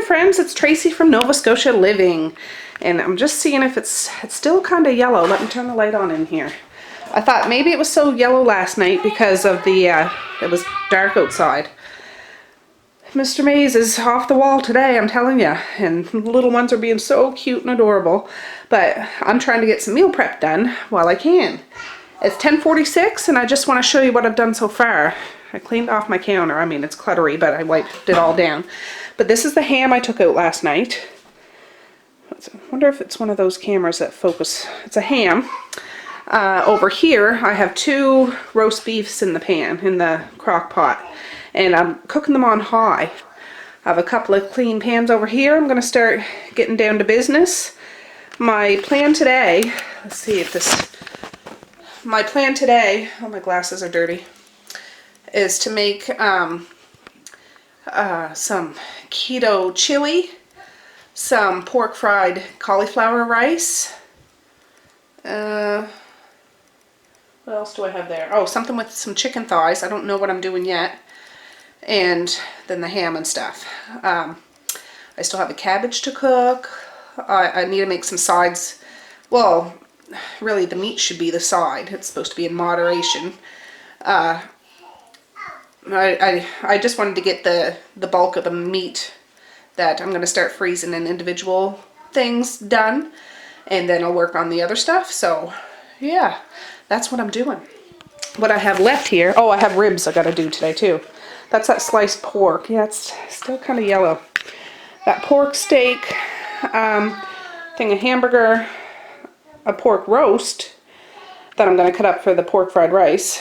friends, it's Tracey from Nova Scotia Living, and I'm just seeing if it's still kind of yellow. Let me turn the light on in here. I thought maybe it was so yellow last night because of the it was dark outside. Mr. Maze is off the wall today, I'm telling you, and the little ones are being so cute and adorable, but I'm trying to get some meal prep done while I can. It's 10:46 and I just want to show you what I've done so far. I cleaned off my counter. I mean, it's cluttery, but I wiped it all down. But this is the ham I took out last night. I wonder if it's one of those cameras that focus. It's a ham. Over here, I have 2 roast beefs in the pan, in the crock pot. And I'm cooking them on high. I have a couple of clean pans over here. I'm going to start getting down to business. My plan today, let's see if this, my plan today, oh my glasses are dirty, is to make some keto chili, some pork fried cauliflower rice. What else do I have there? Oh, something with some chicken thighs. I don't know what I'm doing yet. And then the ham and stuff. I still have a cabbage to cook. I need to make some sides. Well, really the meat should be the side. It's supposed to be in moderation. I just wanted to get the bulk of the meat that I'm going to start freezing in individual things done, and then I'll work on the other stuff. So yeah, that's what I'm doing. What I have left here, oh, I have ribs I got to do today too. That's that sliced pork. Yeah, it's still kind of yellow. That pork steak, thing of hamburger, a pork roast that I'm going to cut up for the pork fried rice,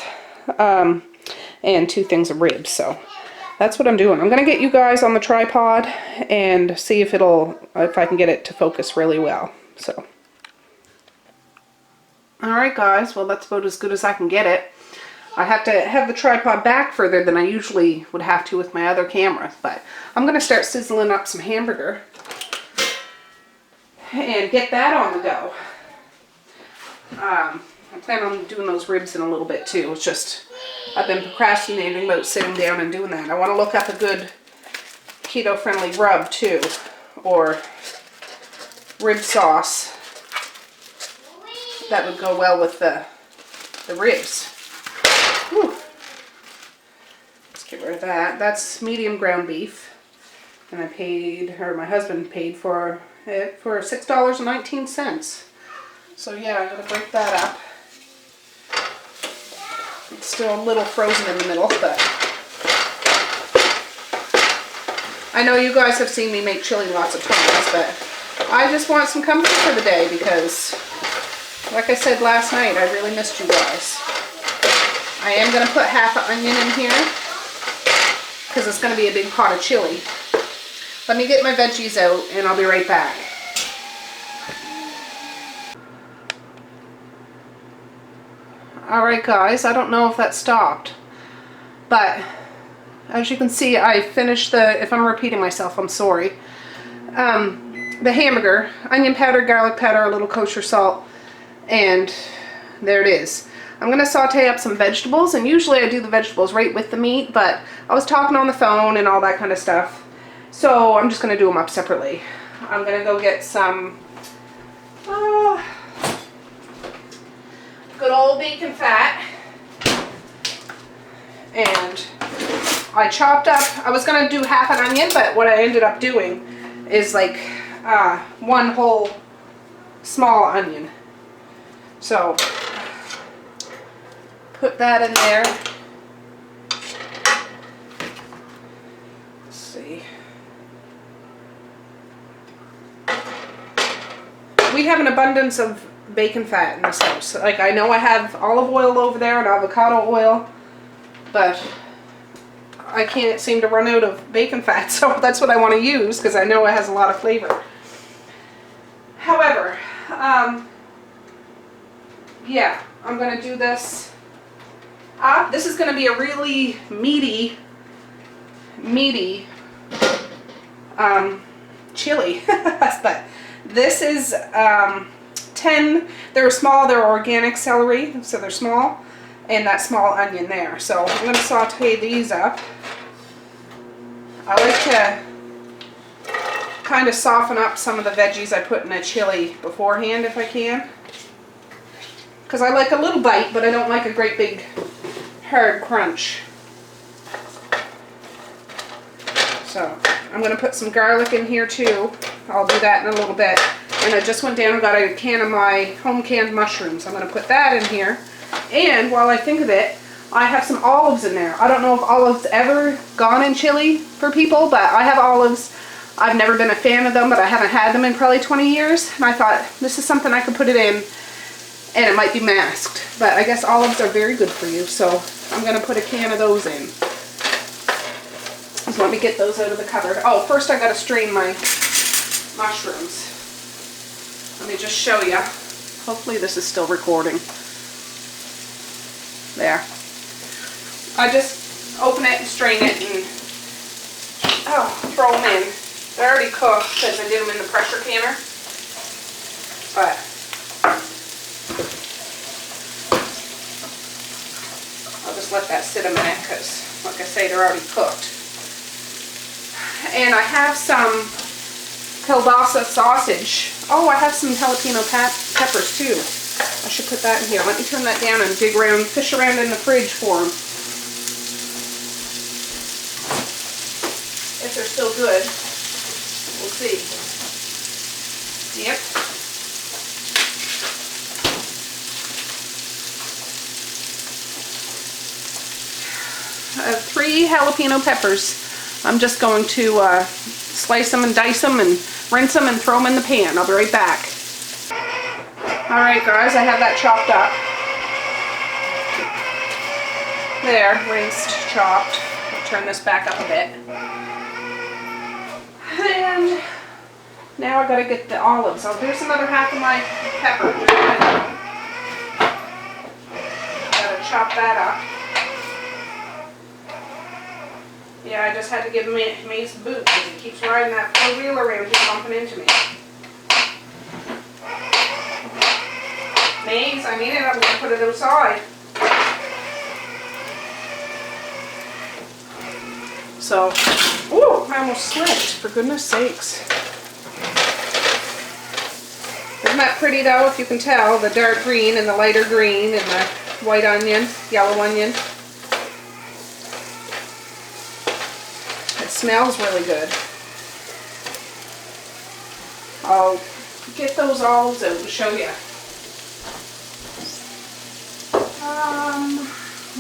and 2 things of ribs. So that's what I'm doing. I'm going to get you guys on the tripod and see if I can get it to focus really well. So, alright guys, well that's about as good as I can get it. I have to have the tripod back further than I usually would have to with my other camera, but I'm going to start sizzling up some hamburger and get that on the go. I plan on doing those ribs in a little bit too. It's just, I've been procrastinating about sitting down and doing that. I want to look up a good keto-friendly rub too, or rib sauce that would go well with the ribs. Whew. Let's get rid of that. That's medium ground beef, and I paid, or my husband paid for it for $6.19. So yeah, I'm gonna break that up. It's still a little frozen in the middle, but I know you guys have seen me make chili lots of times, but I just want some comfort for the day because, like I said last night, I really missed you guys. I am going to put half an onion in here because it's going to be a big pot of chili. Let me get my veggies out and I'll be right back. Alright guys, I don't know if that stopped, but as you can see I finished if I'm repeating myself, I'm sorry. The hamburger, onion powder, garlic powder, a little kosher salt, and there it is. I'm going to saute up some vegetables, and usually I do the vegetables right with the meat, but I was talking on the phone and all that kind of stuff, so I'm just going to do them up separately. I'm going to go get some good old bacon fat, and I chopped up, I was going to do half an onion, but what I ended up doing is like 1 whole small onion. So put that in there. Let's see. We have an abundance of bacon fat in this house. Like, I know I have olive oil over there and avocado oil, but I can't seem to run out of bacon fat, so that's what I want to use because I know it has a lot of flavor. However, yeah, I'm going to do this. This is going to be a really meaty chili. But this is 10, they're small, they're organic celery, so they're small, and that small onion there. So I'm going to saute these up. I like to kind of soften up some of the veggies I put in a chili beforehand if I can. Because I like a little bite, but I don't like a great big hard crunch. So I'm going to put some garlic in here too. I'll do that in a little bit. And I just went down and got a can of my home canned mushrooms. I'm going to put that in here. And while I think of it, I have some olives in there. I don't know if olives ever gone in chili for people, but I have olives. I've never been a fan of them, but I haven't had them in probably 20 years. And I thought, this is something I could put it in, and it might be masked. But I guess olives are very good for you, so I'm going to put a can of those in. So let me get those out of the cupboard. Oh, first I got to strain my mushrooms. Let me just show you. Hopefully this is still recording. There. I just open it and strain it and throw them in. They're already cooked because I did them in the pressure canner. But I'll just let that sit a minute because, like I say, they're already cooked. And I have some kielbasa sausage. Oh, I have some jalapeno peppers too. I should put that in here. Let me turn that down and dig around, fish around in the fridge for them. If they're still good. We'll see. Yep. I have 3 jalapeno peppers. I'm just going to slice them and dice them and rinse them and throw them in the pan. I'll be right back. Alright guys, I have that chopped up. There, rinsed, chopped. I'll turn this back up a bit. And now I gotta get the olives. Oh, there's another half of my pepper. Gotta chop that up. Yeah, I just had to give Mace a boot because he keeps riding that 4-wheeler around here bumping into me. Mace, I need it. I'm going to put it outside. So, ooh, I almost slipped, for goodness sakes. Isn't that pretty though, if you can tell? The dark green and the lighter green and the white onion, yellow onion. It smells really good. I'll get those olives out and show you.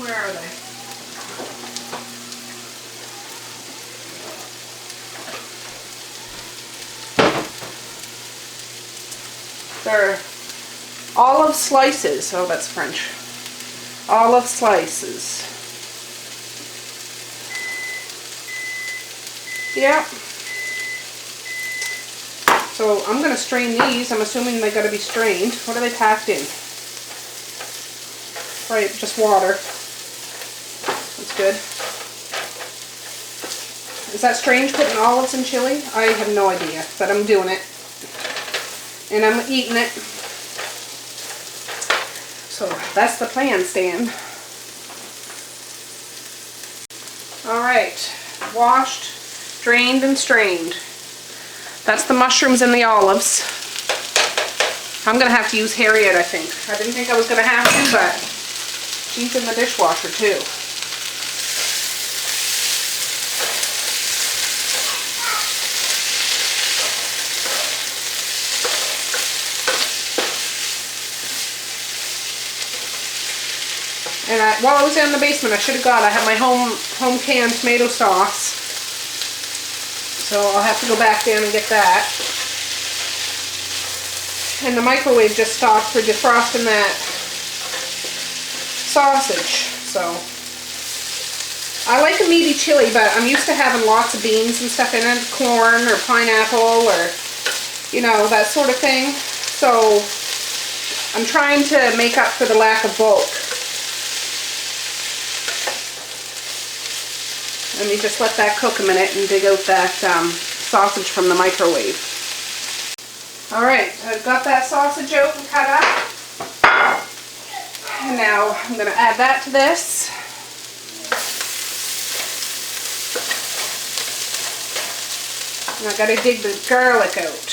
Where are they? They're olive slices. Oh, that's French. Olive slices. Yeah. So I'm going to strain these. I'm assuming they got to be strained. What are they packed in? Right, just water. That's good. Is that strange putting olives in chili? I have no idea, but I'm doing it. And I'm eating it. So that's the plan, Stan. Alright, washed, drained, and strained. That's the mushrooms and the olives. I'm going to have to use Harriet, I think. I didn't think I was going to have to, but she's in the dishwasher too. And while I was down in the basement, I have my home canned tomato sauce. So I'll have to go back down and get that. And the microwave just stopped for defrosting that sausage. So I like a meaty chili, but I'm used to having lots of beans and stuff in it, corn or pineapple or, you know, that sort of thing. So I'm trying to make up for the lack of bulk. Let me just let that cook a minute and dig out that sausage from the microwave. Alright, I've got that sausage out and cut up. And now I'm going to add that to this. And I gotta dig the garlic out.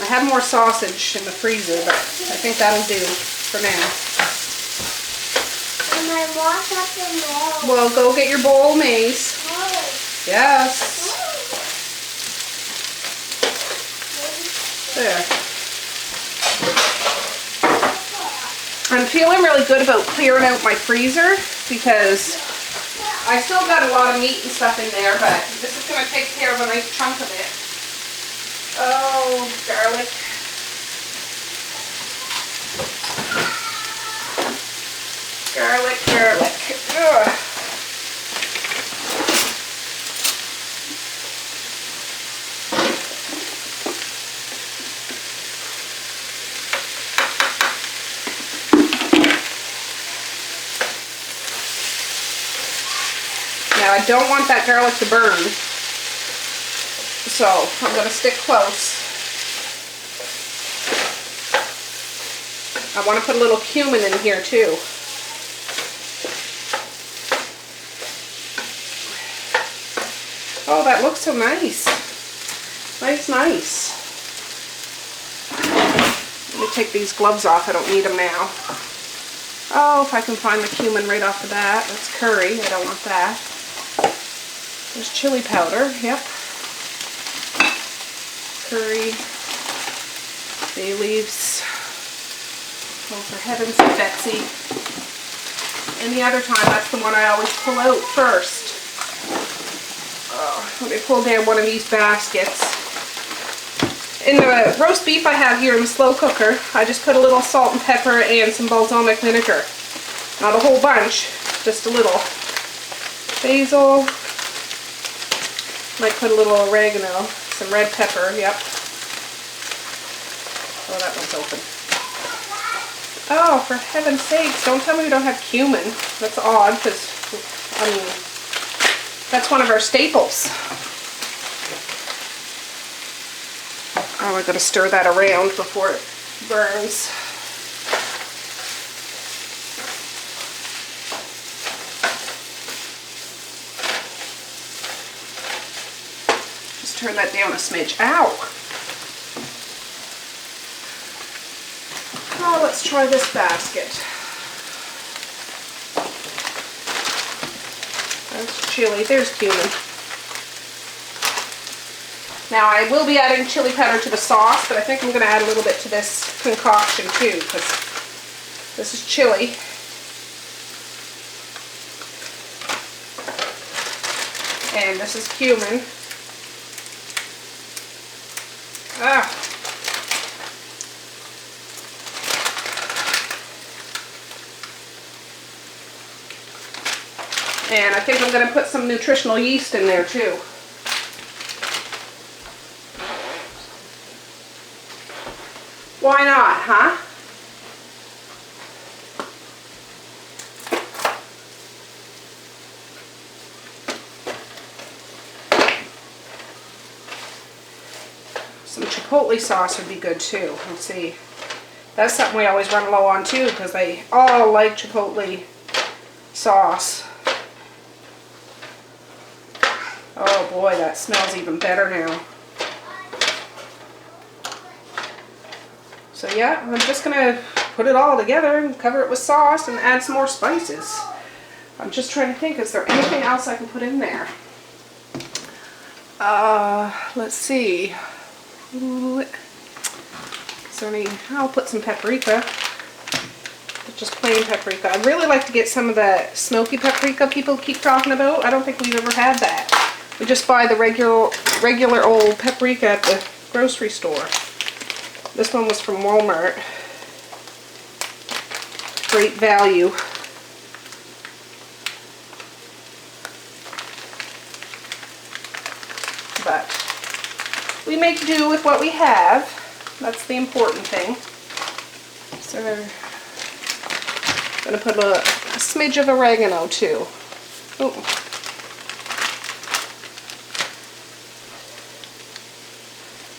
I have more sausage in the freezer, but I think that'll do for now. And I want something more. Well, go get your bowl of maize. Oh. Yes. There. I'm feeling really good about clearing out my freezer because I still got a lot of meat and stuff in there, but this is going to take care of a nice chunk of it. Oh, garlic. Garlic, garlic. Ugh. Now I don't want that garlic to burn, so I'm going to stick close. I want to put a little cumin in here too. Oh, that looks so nice. Nice. Let me take these gloves off. I don't need them now. Oh, if I can find the cumin right off the bat. That's curry. I don't want that. There's chili powder. Yep. Curry. Bay leaves. Oh, for heaven's sake, Betsy. And the other time, that's the one I always pull out first. Oh, let me pull down one of these baskets. In the roast beef I have here in the slow cooker, I just put a little salt and pepper and some balsamic vinegar. Not a whole bunch, just a little. Basil. Might put a little oregano, some red pepper, yep. Oh, that one's open. Oh, for heaven's sakes, don't tell me we don't have cumin. That's odd, because, I mean, that's one of our staples. Oh, I gotta stir that around before it burns. Just turn that down a smidge. Ow! Oh, let's try this basket. That's chili. There's cumin. Now I will be adding chili powder to the sauce, but I think I'm going to add a little bit to this concoction too, because this is chili. And this is cumin. Ah. And I think I'm going to put some nutritional yeast in there too. Why not, huh? Some chipotle sauce would be good too. Let's see. That's something we always run low on too, because they all like chipotle sauce. Oh boy, that smells even better now. So yeah, I'm just going to put it all together and cover it with sauce and add some more spices. I'm just trying to think, is there anything else I can put in there? Let's see. Ooh. Is there any, I'll put some paprika. Just plain paprika. I'd really like to get some of the smoky paprika people keep talking about. I don't think we've ever had that. We just buy the regular old paprika at the grocery store. This one was from Walmart. Great value. But we make do with what we have. That's the important thing. So I'm going to put a smidge of oregano too. Ooh.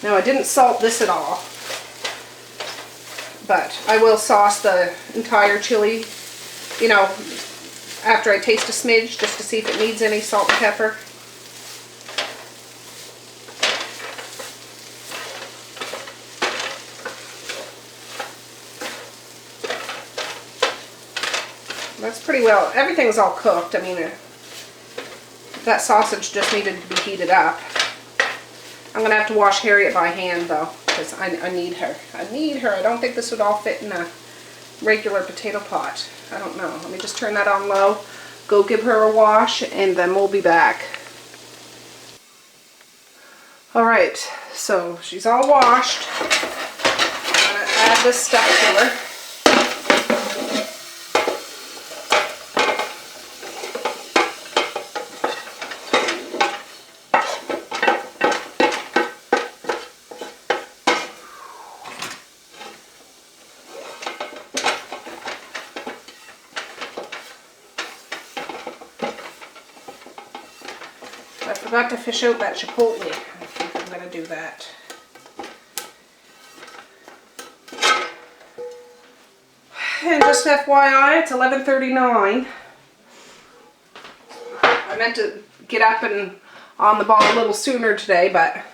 Now I didn't salt this at all, but I will sauce the entire chili, you know, after I taste a smidge just to see if it needs any salt and pepper. That's pretty well, everything's all cooked. I mean, that sausage just needed to be heated up. I'm going to have to wash Harriet by hand though, because I need her. I need her. I don't think this would all fit in a regular potato pot. I don't know. Let me just turn that on low, go give her a wash, and then we'll be back. Alright, so she's all washed. I'm going to add this stuff to her. I forgot to fish out that chipotle. I think I'm going to do that. And just FYI, it's 11:39. I meant to get up and on the ball a little sooner today, but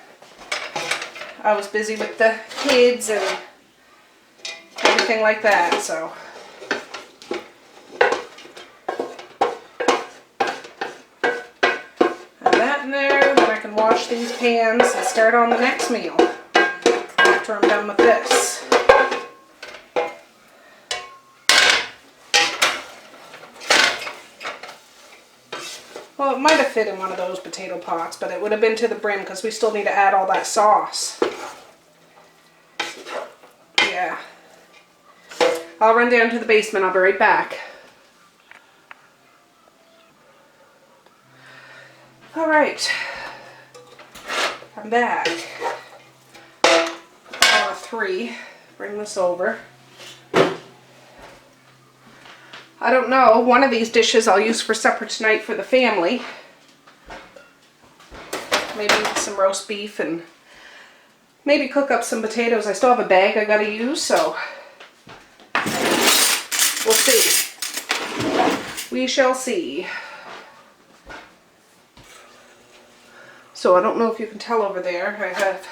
I was busy with the kids and everything like that, so. In there, then I can wash these pans and start on the next meal after I'm done with this. Well, it might have fit in one of those potato pots, but it would have been to the brim because we still need to add all that sauce. Yeah. I'll run down to the basement. I'll be right back. Alright, I'm back. Hour 3, bring this over. I don't know, one of these dishes I'll use for supper tonight for the family. Maybe some roast beef and maybe cook up some potatoes. I still have a bag I gotta use, so we'll see. We shall see. So I don't know if you can tell over there, I have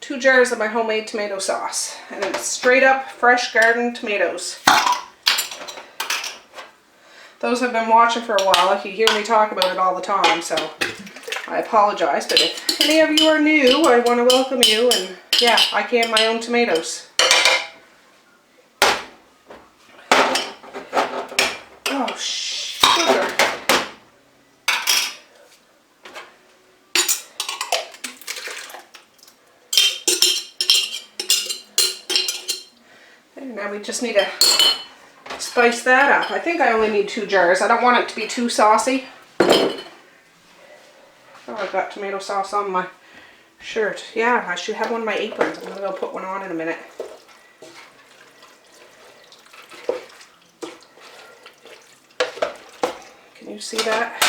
2 jars of my homemade tomato sauce. And it's straight up fresh garden tomatoes. Those have been watching for a while. You hear me talk about it all the time, so I apologize. But if any of you are new, I want to welcome you. And yeah, I can my own tomatoes. Oh, sugar. Now we just need to spice that up. I think I only need 2 jars. I don't want it to be too saucy. Oh, I've got tomato sauce on my shirt. Yeah, I should have one of my aprons. I'm going to go put one on in a minute. Can you see that?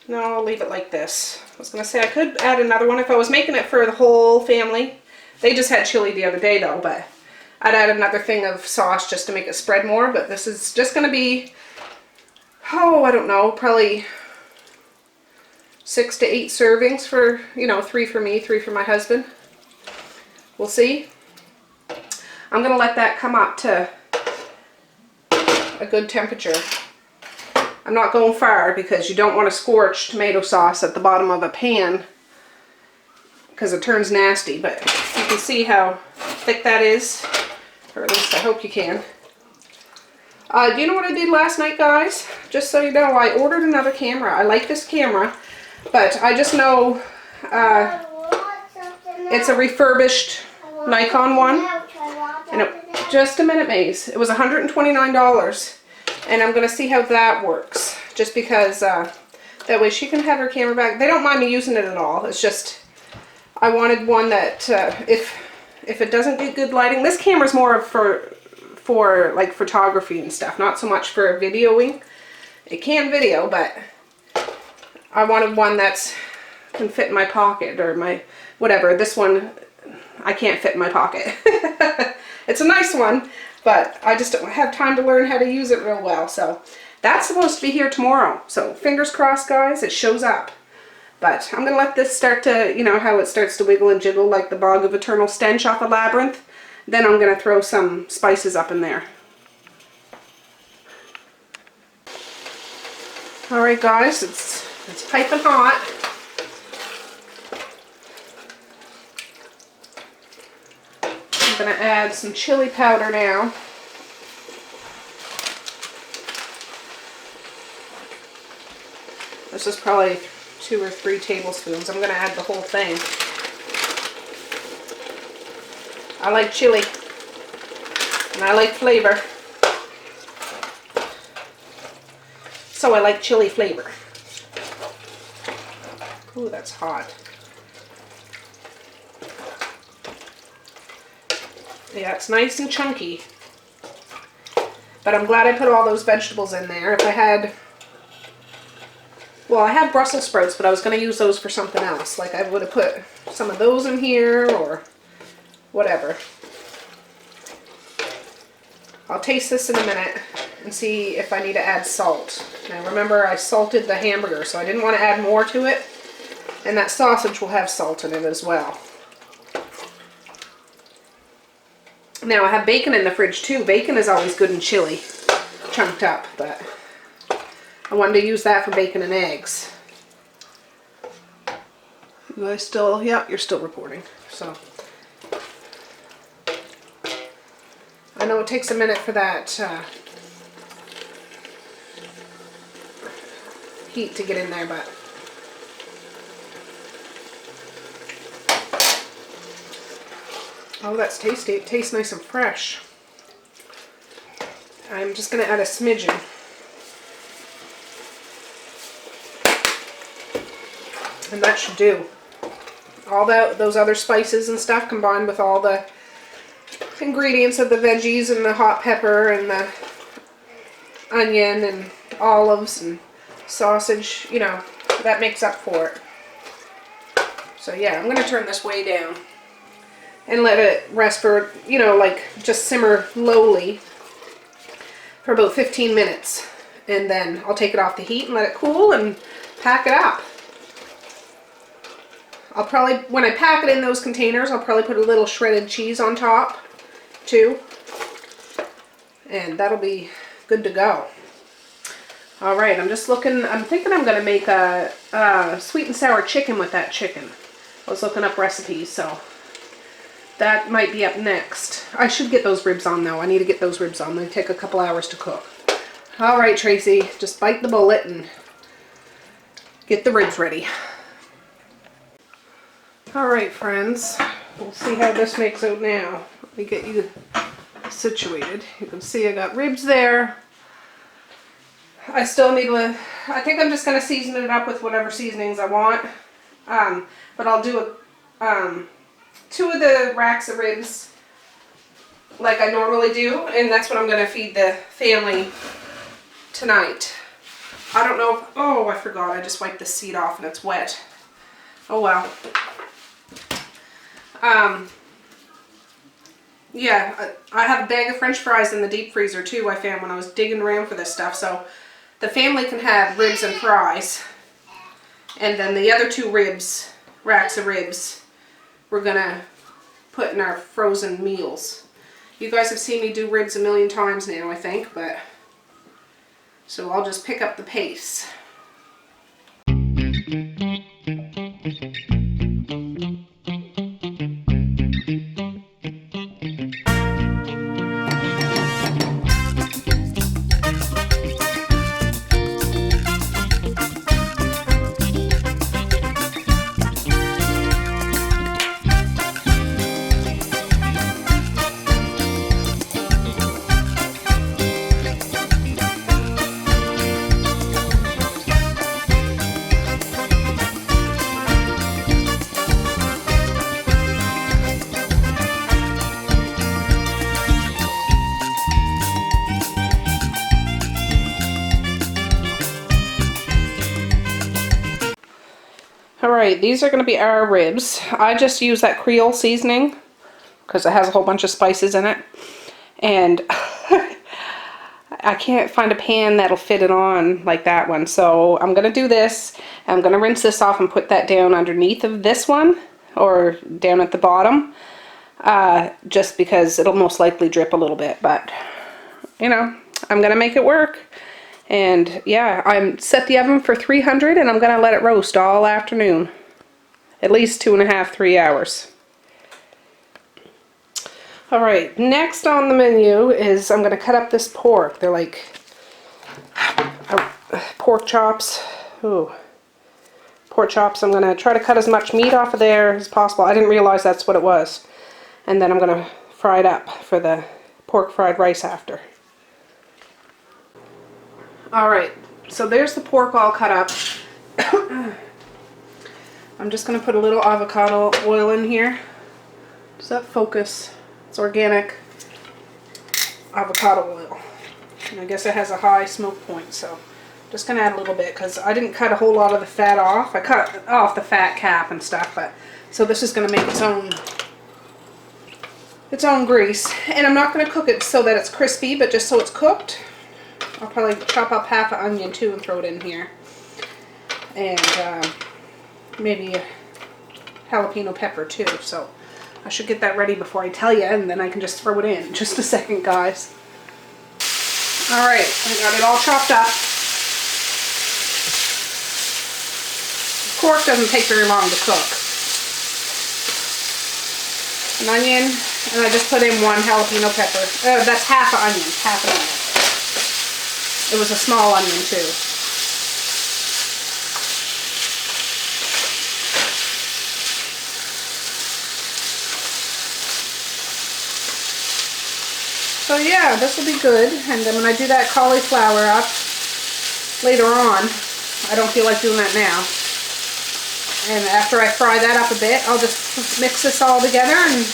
No, I'll leave it like this. I was going to say I could add another one if I was making it for the whole family. They just had chili the other day though, but I'd add another thing of sauce just to make it spread more. But this is just going to be, oh, I don't know, probably 6 to 8 servings for, you know, 3 for me, 3 for my husband. We'll see. I'm going to let that come up to a good temperature. I'm not going far because you don't want to scorch tomato sauce at the bottom of a pan because it turns nasty, but you can see how thick that is, or at least I hope you can. Do you know what I did last night, guys? Just so you know, I ordered another camera. I like this camera, but I just know it's a refurbished Nikon one. And just a minute, Maze. It was $129. And I'm going to see how that works. Just because that way she can have her camera back. They don't mind me using it at all. It's just I wanted one that if it doesn't get good lighting. This camera's more for for like photography and stuff, not so much for videoing. It can video, but I wanted one that's can fit in my pocket or my whatever. This one I can't fit in my pocket. It's a nice one, but I just don't have time to learn how to use it real well. So that's supposed to be here tomorrow. So fingers crossed, guys, it shows up. But I'm going to let this start to, you know, how it starts to wiggle and jiggle like the bog of eternal stench off a labyrinth. Then I'm going to throw some spices up in there. Alright guys, it's piping hot. I'm going to add some chili powder now. This is probably 2 or 3 tablespoons. I'm going to add the whole thing. I like chili, and I like flavor. So I like chili flavor. Ooh, that's hot. Yeah, it's nice and chunky. But I'm glad I put all those vegetables in there. If I had... Well, I have Brussels sprouts, but I was going to use those for something else. Like I would have put some of those in here or whatever. I'll taste this in a minute and see if I need to add salt. Now remember, I salted the hamburger, so I didn't want to add more to it. And that sausage will have salt in it as well. Now I have bacon in the fridge too. Bacon is always good and chili, chunked up, but I wanted to use that for bacon and eggs. You guys still, yeah, you're still recording. So I know it takes a minute for that heat to get in there, but oh, that's tasty. It tastes nice and fresh. I'm just going to add a smidgen. And that should do. All those other spices and stuff combined with all the ingredients of the veggies and the hot pepper and the onion and olives and sausage, you know, that makes up for it. So yeah, I'm going to turn this way down and let it rest for, you know, like just simmer lowly for about 15 minutes. And then I'll take it off the heat and let it cool and pack it up. I'll probably, when I pack it in those containers, I'll probably put a little shredded cheese on top too. And that'll be good to go. Alright, I'm just looking, I'm thinking I'm going to make a sweet and sour chicken with that chicken. I was looking up recipes, so that might be up next. I should get those ribs on though. I need to get those ribs on. They take a couple hours to cook. Alright, Tracy, just bite the bullet and get the ribs ready. Alright, friends, we'll see how this makes out now. Let me get you situated. You can see I got ribs there. I still need to, I think I'm just going to season it up with whatever seasonings I want. But I'll do 2 of the racks of ribs like I normally do, and that's what I'm going to feed the family tonight. I don't know if, oh, I forgot, I just wiped the seat off and it's wet. Oh well. Yeah, I have a bag of French fries in the deep freezer too, I found when I was digging around for this stuff, so the family can have ribs and fries. And then the other 2 ribs, racks of ribs, we're gonna put in our frozen meals. You guys have seen me do ribs a million times now, I think, but so I'll just pick up the pace. Alright, these are going to be our ribs. I just use that Creole seasoning because it has a whole bunch of spices in it. And I can't find a pan that'll fit it on like that one. So I'm going to do this. I'm going to rinse this off and put that down underneath of this one. Or down at the bottom. Just because it'll most likely drip a little bit. But, you know, I'm going to make it work. And yeah, I'm set the oven for 300 and I'm going to let it roast all afternoon. At least 2.5, 3 hours. Alright, next on the menu is I'm going to cut up this pork. They're like pork chops. Ooh. Pork chops. I'm going to try to cut as much meat off of there as possible. I didn't realize that's what it was. And then I'm going to fry it up for the pork fried rice after. Alright, so there's the pork all cut up. I'm just going to put a little avocado oil in here. Does that focus? It's organic avocado oil. And I guess it has a high smoke point, so I'm just going to add a little bit because I didn't cut a whole lot of the fat off. I cut off the fat cap and stuff, but so this is going to make its own grease. And I'm not going to cook it so that it's crispy, but just so it's cooked. I'll probably chop up half an onion too and throw it in here. And maybe a jalapeno pepper too. So I should get that ready before I tell you, and then I can just throw it in. Just a second, guys. Alright, I got it all chopped up. Pork doesn't take very long to cook. An onion, and I just put in 1 jalapeno pepper. That's half an onion, half an onion. It was a small onion too. So yeah, this will be good. And then when I do that cauliflower up later on, I don't feel like doing that now. And after I fry that up a bit, I'll just mix this all together and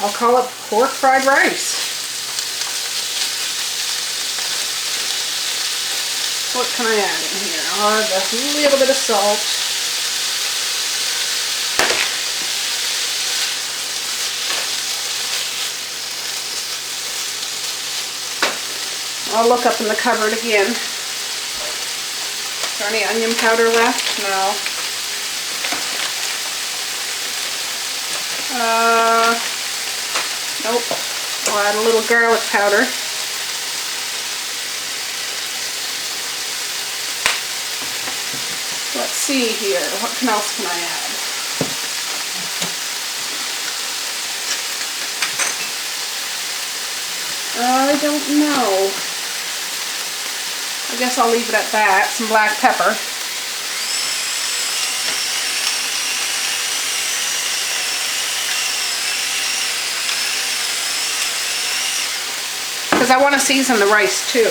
I'll call it pork fried rice. What can I add in here? I'll add a little bit of salt. I'll look up in the cupboard again. Is there any onion powder left? No. Nope. I'll add a little garlic powder. Let's see here. What else can I add? I don't know. I guess I'll leave it at that. Some black pepper. Because I want to season the rice too.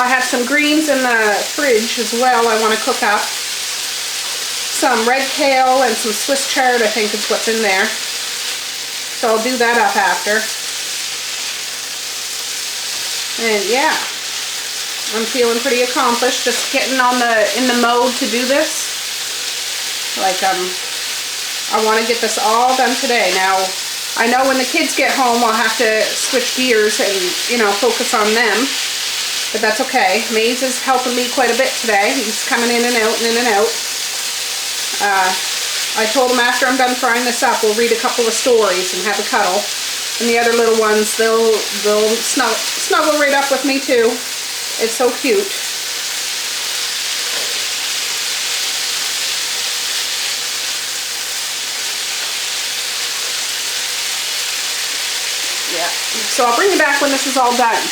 I have some greens in the fridge as well I want to cook up. Some red kale and some Swiss chard I think is what's in there. So I'll do that up after. And yeah, I'm feeling pretty accomplished just getting in the mode to do this. Like I want to get this all done today. Now I know when the kids get home I'll have to switch gears and, you know, focus on them. But that's okay. Maze is helping me quite a bit today. He's coming in and out and in and out. I told him after I'm done frying this up, we'll read a couple of stories and have a cuddle. And the other little ones, they'll snuggle right up with me too. It's so cute. Yeah. So I'll bring you back when this is all done.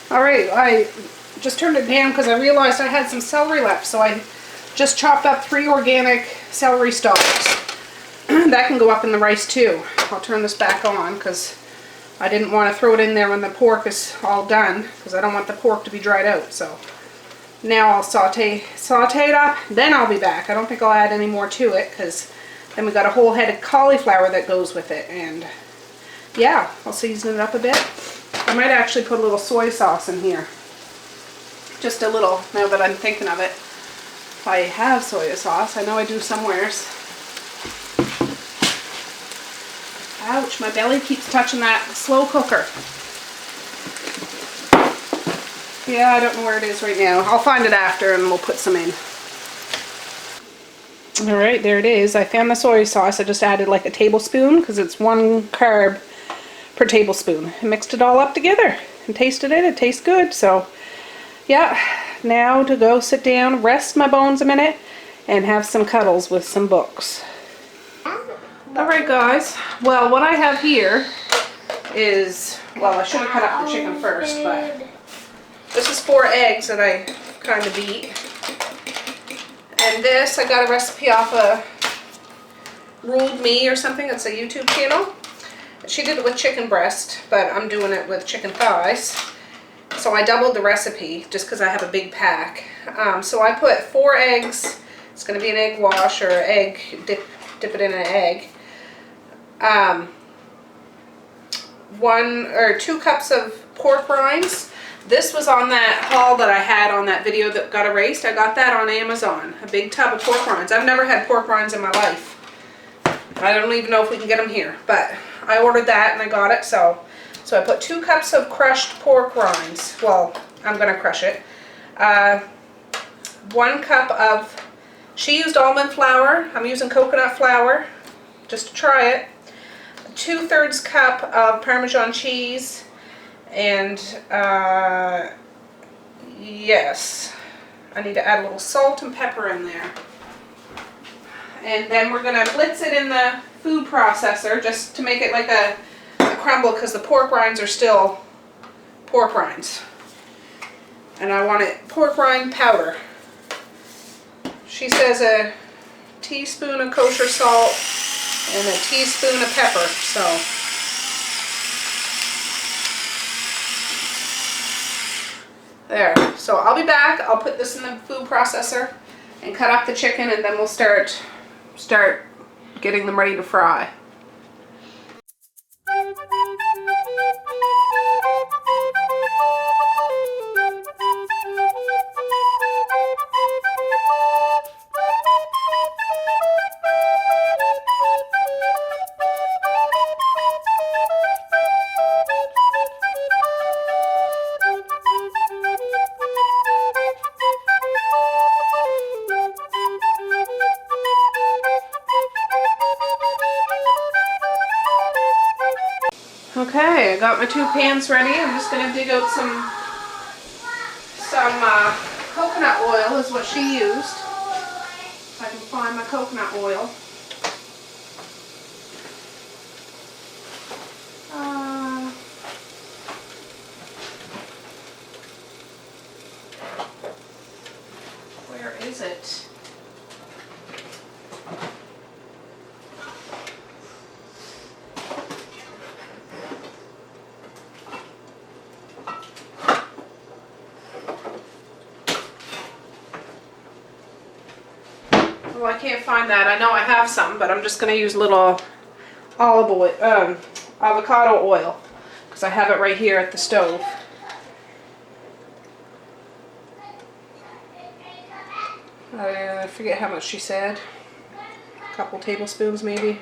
Alright, I just turned it down because I realized I had some celery left, so I just chopped up 3 organic celery stalks. That can go up in the rice too. I'll turn this back on because I didn't want to throw it in there when the pork is all done because I don't want the pork to be dried out. So Now I'll saute it up, then I'll be back. I don't think I'll add any more to it because then we got a whole head of cauliflower that goes with it, and yeah, I'll season it up a bit. I might actually put a little soy sauce in here. Just a little, now that I'm thinking of it. If I have soy sauce, I know I do somewheres. Ouch, my belly keeps touching that slow cooker. Yeah, I don't know where it is right now. I'll find it after and we'll put some in. Alright, there it is. I found the soy sauce. I just added like a tablespoon because it's 1 carb per tablespoon. I mixed it all up together and tasted it. It tastes good. So, yeah, now to go sit down, rest my bones a minute, and have some cuddles with some books. Alright guys, well what I have here is, well I should have cut up the chicken first, but this is 4 eggs that I kind of beat. And this, I got a recipe off of Ruled Me or something. It's a YouTube channel. She did it with chicken breast, but I'm doing it with chicken thighs. So I doubled the recipe just because I have a big pack. So I put 4 eggs. It's going to be an egg wash or egg, dip it in an egg. 1 or 2 cups of pork rinds. This was on that haul that I had on that video that got erased. I got that on Amazon. A big tub of pork rinds. I've never had pork rinds in my life. I don't even know if we can get them here. But I ordered that and I got it. So I put 2 cups of crushed pork rinds. Well, I'm going to crush it. 1 cup of, she used almond flour. I'm using coconut flour just to try it. 2/3 cup of Parmesan cheese. And yes, I need to add a little salt and pepper in there. And then we're going to blitz it in the food processor just to make it like a crumble because the pork rinds are still pork rinds. And I want it pork rind powder. She says a teaspoon of kosher salt and a teaspoon of pepper. So there. So I'll be back. I'll put this in the food processor and cut up the chicken, and then we'll start getting them ready to fry. Okay, I got my 2 pans ready. I'm just going to dig out some coconut oil is what she used. If I can find my coconut oil. Where is it? Well, I can't find that. I know I have some, but I'm just going to use little olive oil, avocado oil, because I have it right here at the stove. I forget how much she said. A couple tablespoons maybe.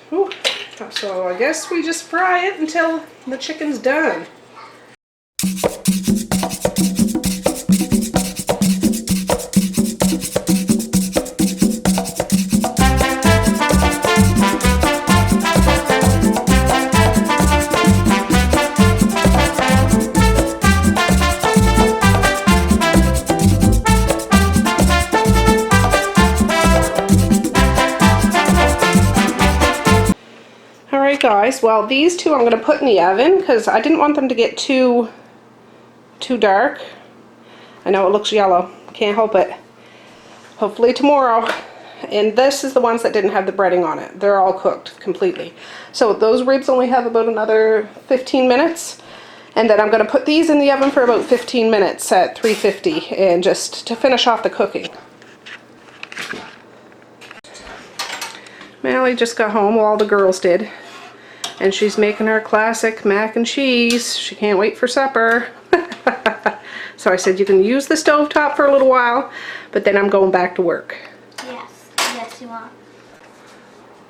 Whew. So I guess we just fry it until the chicken's done. Guys, well these 2 I'm going to put in the oven because I didn't want them to get too dark. I know it looks yellow, can't help it. Hopefully tomorrow. And this is the ones that didn't have the breading on it. They're all cooked completely. So those ribs only have about another 15 minutes And then I'm going to put these in the oven for about 15 minutes at 350 and just to finish off the cooking. Mally just got home, well, all the girls did. And she's making her classic mac and cheese. She can't wait for supper. So I said you can use the stovetop for a little while, but then I'm going back to work. Yes, you are.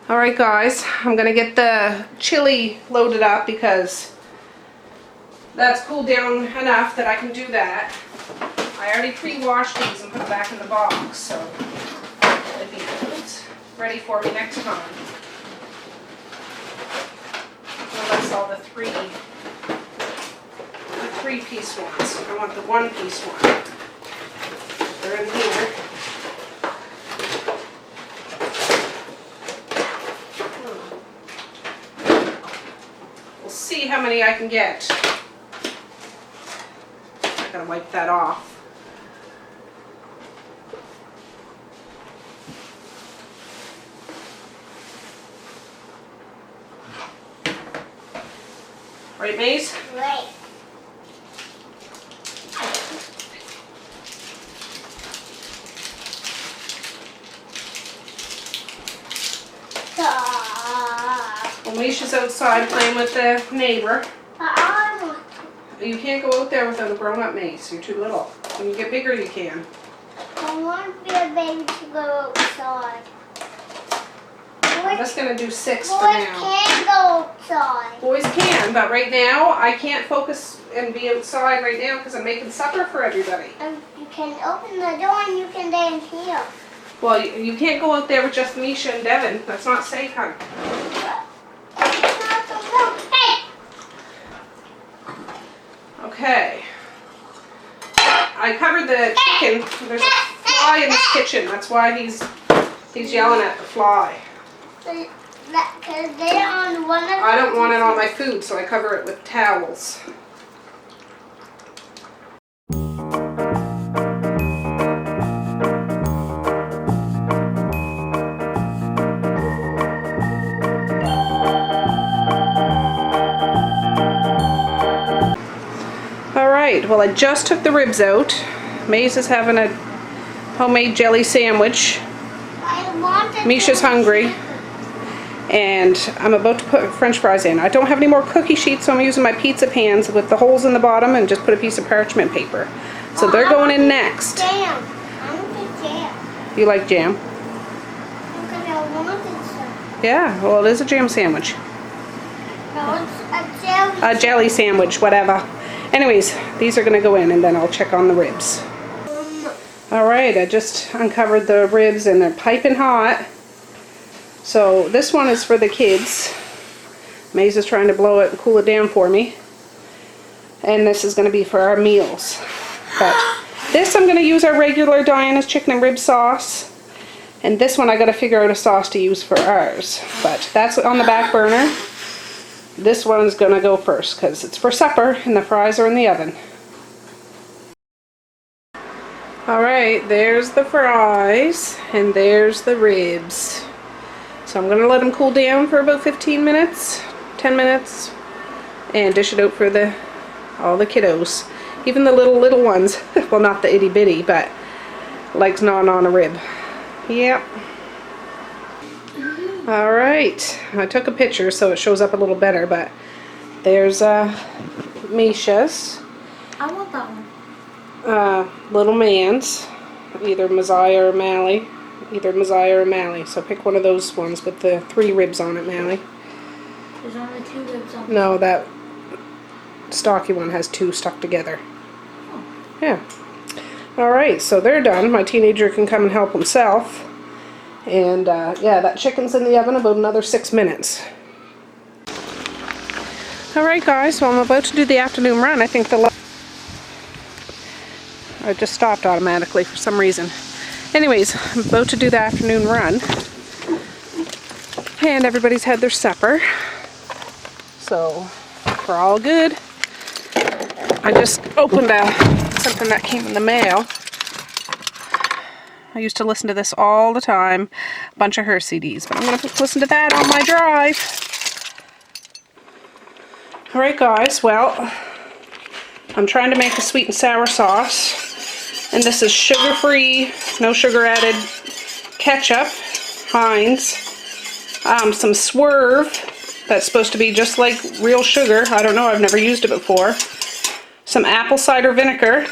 Alright guys, I'm going to get the chili loaded up because that's cooled down enough that I can do that. I already pre-washed these and put them back in the box, so it'll be ready for me next time. Well, that's all the three-piece ones. I want the one-piece one. They're in here. We'll see how many I can get. I gotta wipe that off. Right, Maze? Right. Well, Misha's outside playing with the neighbor. You can't go out there without a grown-up, Mace. You're too little. When you get bigger, you can. I want to be a baby to go outside. I'm just going to do 6 for Boys now. can go outside. Boys can, but right now, I can't focus and be outside right now because I'm making supper for everybody. You can open the door and you can dance here. Well, you can't go out there with just Misha and Devin. That's not safe, honey. Hey! Okay. I covered the chicken. There's a fly in this kitchen. That's why he's yelling at the fly. Because they're on one of the... I don't want it on my food, so I cover it with towels. Alright, well, I just took the ribs out. Maze is having a homemade jelly sandwich. Misha's hungry. And I'm about to put French fries in. I don't have any more cookie sheets, so I'm using my pizza pans with the holes in the bottom and just put a piece of parchment paper. So they're going in next. Jam. I want the jam. You like jam? Because I wanted some. Yeah, well, it is a jam sandwich. No, it's a jelly. A jelly sandwich, whatever. Anyways, these are going to go in and then I'll check on the ribs. Alright, I just uncovered the ribs and they're piping hot. So this one is for the kids. Maze is trying to blow it and cool it down for me. And this is going to be for our meals. But this I'm going to use our regular Diana's chicken and rib sauce. And this one I got to figure out a sauce to use for ours. But that's on the back burner. This one's going to go first because it's for supper and the fries are in the oven. Alright, there's the fries and there's the ribs. So I'm going to let them cool down for about 15 minutes, 10 minutes, and dish it out for all the kiddos. Even the little ones, well, not the itty bitty, but legs gnawing on a rib. Yep. Alright, I took a picture so it shows up a little better, but there's Misha's. I want that one. Little man's, either Messiah or Mally. Either Messiah or Mally. So pick one of those ones with the 3 ribs on it, Mally. There's only 2 ribs on it. No, that stocky one has 2 stuck together. Oh. Yeah. Alright, so they're done. My teenager can come and help himself. And yeah, that chicken's in the oven about another 6 minutes. Alright guys, so I'm about to do the afternoon run. I think I just stopped automatically for some reason. Anyways, I'm about to do the afternoon run. And everybody's had their supper. So, we're all good. I just opened something that came in the mail. I used to listen to this all the time. A bunch of her CDs. But I'm going to listen to that on my drive. Alright guys, well, I'm trying to make a sweet and sour sauce. And this is sugar-free, no sugar added ketchup, Heinz. Some Swerve, that's supposed to be just like real sugar. I don't know, I've never used it before. Some apple cider vinegar,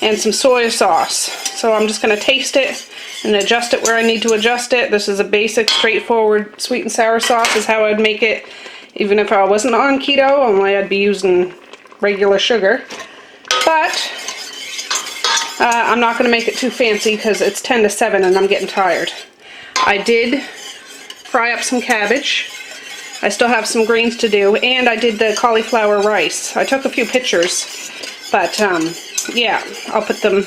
and some soy sauce. So I'm just going to taste it and adjust it where I need to adjust it. This is a basic, straightforward sweet and sour sauce is how I'd make it even if I wasn't on keto, only I'd be using regular sugar. But I'm not going to make it too fancy because it's 10 to 7 and I'm getting tired. I did fry up some cabbage. I still have some greens to do, and I did the cauliflower rice. I took a few pictures, but yeah, I'll put them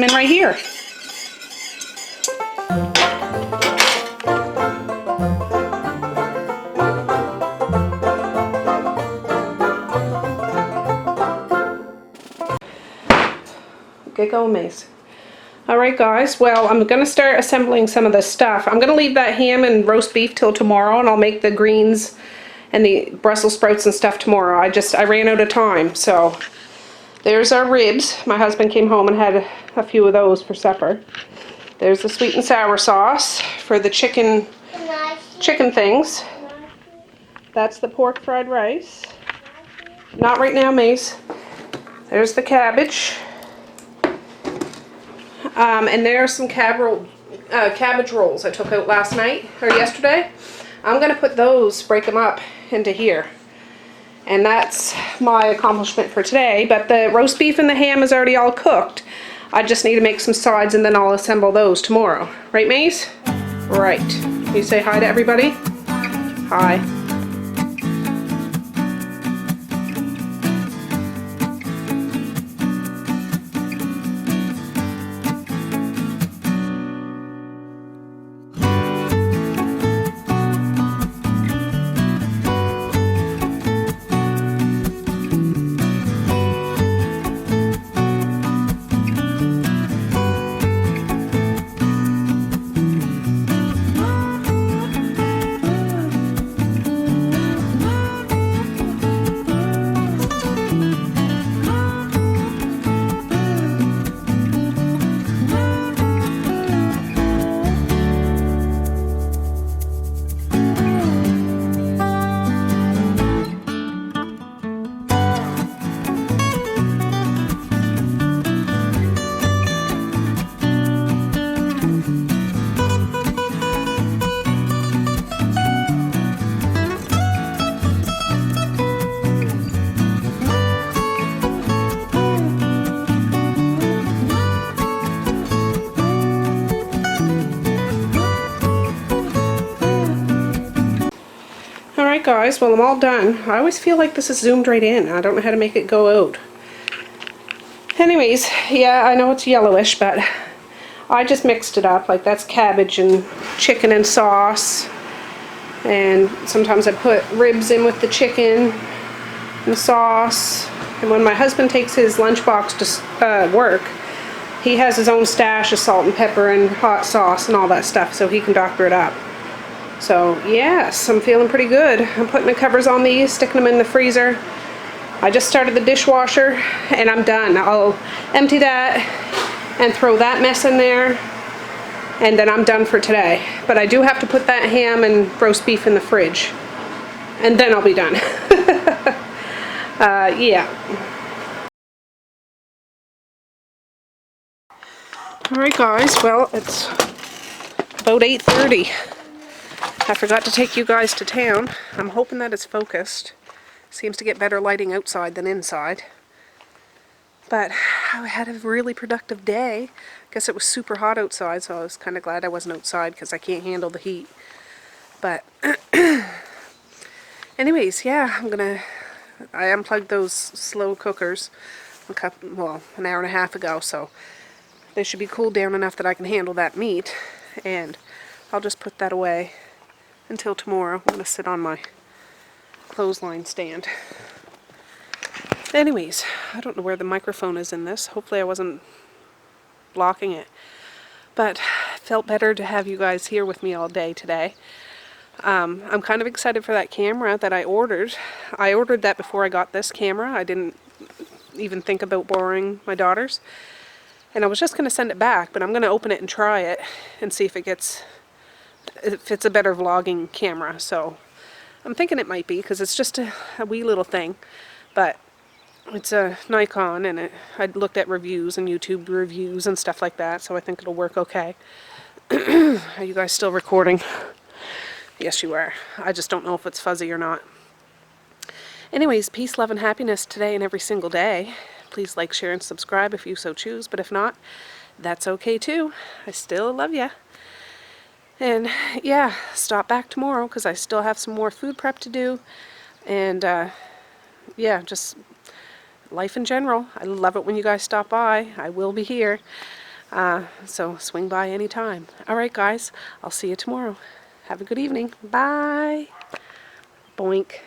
in right here. Get going, Mace. Alright guys, well I'm going to start assembling some of this stuff. I'm going to leave that ham and roast beef till tomorrow, and I'll make the greens and the Brussels sprouts and stuff tomorrow. I ran out of time, so there's our ribs. My husband came home and had a few of those for supper. There's the sweet and sour sauce for the chicken things. That's the pork fried rice. Not right now, Mace. There's the cabbage. And there are some cabbage rolls I took out last night, or yesterday. I'm going to put those, break them up into here. And that's my accomplishment for today. But the roast beef and the ham is already all cooked. I just need to make some sides and then I'll assemble those tomorrow. Right, Mace? Right. You say hi to everybody? Hi. Alright guys, well I'm all done. I always feel like this is zoomed right in. I don't know how to make it go out. Anyways, yeah, I know it's yellowish, but I just mixed it up. Like that's cabbage and chicken and sauce. And sometimes I put ribs in with the chicken and sauce. And when my husband takes his lunchbox to work, he has his own stash of salt and pepper and hot sauce and all that stuff, so he can doctor it up. So yes, I'm feeling pretty good. I'm putting the covers on these, sticking them in the freezer. I just started the dishwasher and I'm done. I'll empty that and throw that mess in there, and then I'm done for today. But I do have to put that ham and roast beef in the fridge, and then I'll be done. Yeah. Alright guys, well it's about 8:30. I forgot to take you guys to town. I'm hoping that it's focused. Seems to get better lighting outside than inside. But I had a really productive day. Guess it was super hot outside, so I was kind of glad I wasn't outside because I can't handle the heat. But anyways, yeah, I unplugged those slow cookers an hour and a half ago, so they should be cooled down enough that I can handle that meat. And I'll just put that away until tomorrow. I'm going to sit on my clothesline stand. Anyways, I don't know where the microphone is in this. Hopefully I wasn't blocking it. But it felt better to have you guys here with me all day today. I'm kind of excited for that camera that I ordered. I ordered that before I got this camera. I didn't even think about borrowing my daughter's. And I was just going to send it back, but I'm going to open it and try it and see if if it's a better vlogging camera. So I'm thinking it might be, because it's just a wee little thing. But it's a Nikon, and I looked at reviews and YouTube reviews and stuff like that, so I think it'll work okay. Are you guys still recording? Yes, you are. I just don't know if it's fuzzy or not. Anyways, peace, love, and happiness today and every single day. Please like, share, and subscribe if you so choose, but if not, that's okay too. I still love ya. And yeah, stop back tomorrow, because I still have some more food prep to do. And yeah, just life in general. I love it when you guys stop by. I will be here. So swing by anytime. Alright guys, I'll see you tomorrow. Have a good evening. Bye. Boink.